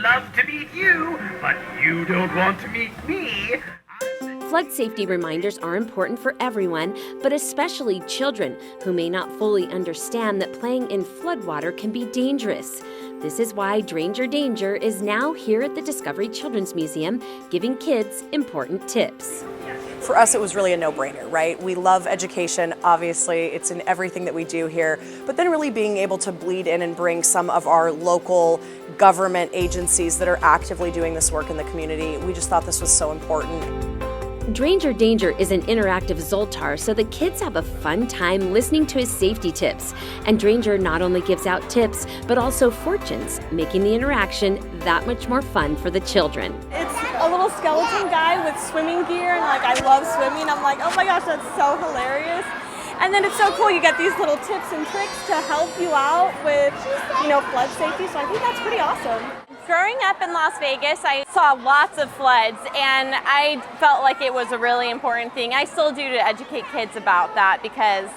love to meet you, but you don't want to meet me. Flood safety reminders are important for everyone, but especially children who may not fully understand that playing in floodwater can be dangerous. This is why Drainger Danger is now here at the Discovery Children's Museum, giving kids important tips. For us, it was really a no-brainer, right? We love education, obviously, it's in everything that we do here, but then really being able to bleed in and bring some of our local government agencies that are actively doing this work in the community, we just thought this was so important. Drainger Danger is an interactive Zoltar, so the kids have a fun time listening to his safety tips. And Drainger not only gives out tips, but also fortunes, making the interaction that much more fun for the children. It's a little skeleton guy with swimming gear, and I love swimming. I'm like, oh my gosh, that's so hilarious. And then it's so cool, you get these little tips and tricks to help you out with, flood safety, so I think that's pretty awesome. Growing up in Las Vegas, I saw lots of floods, and I felt like it was a really important thing. I still do to educate kids about that because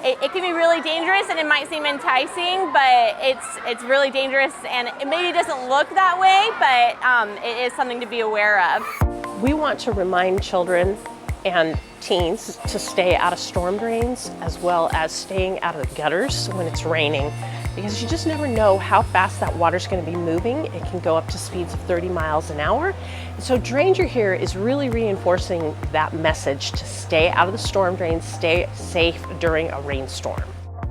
it can be really dangerous, and it might seem enticing, but it's really dangerous, and it maybe doesn't look that way, but it is something to be aware of. We want to remind children and teens to stay out of storm drains, as well as staying out of the gutters when it's raining, because you just never know how fast that water's going to be moving. It can go up to speeds of 30 miles an hour. So Drainger here is really reinforcing that message to stay out of the storm drains, stay safe during a rainstorm.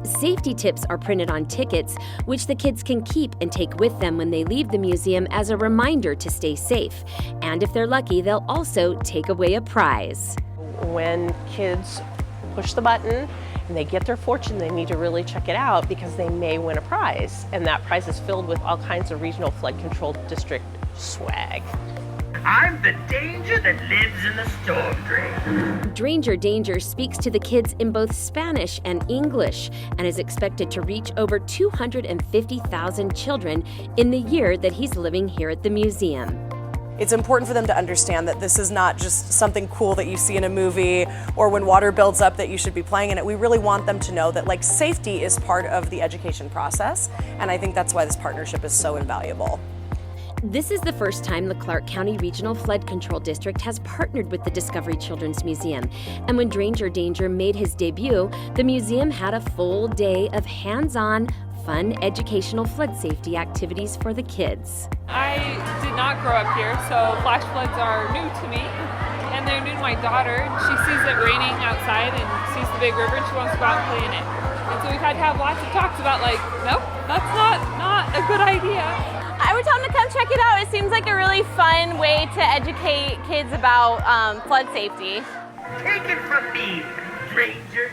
Safety tips are printed on tickets, which the kids can keep and take with them when they leave the museum as a reminder to stay safe. And if they're lucky, they'll also take away a prize. When kids push the button and they get their fortune, they need to really check it out because they may win a prize. And that prize is filled with all kinds of regional flood control district swag. I'm the danger that lives in the storm drain. Drainger Danger speaks to the kids in both Spanish and English and is expected to reach over 250,000 children in the year that he's living here at the museum. It's important for them to understand that this is not just something cool that you see in a movie or when water builds up that you should be playing in it. We really want them to know that safety is part of the education process, and I think that's why this partnership is so invaluable. This is the first time the Clark County Regional Flood Control District has partnered with the Discovery Children's Museum. And when Drainger Danger made his debut, the museum had a full day of hands-on, fun educational flood safety activities for the kids. I did not grow up here, so flash floods are new to me, and they're new to my daughter. She sees it raining outside and sees the big river, and she wants to go out and play in it. And so we've had to have lots of talks about nope, that's not a good idea. I would tell them to come check it out. It seems like a really fun way to educate kids about flood safety. Take it from me, Drainger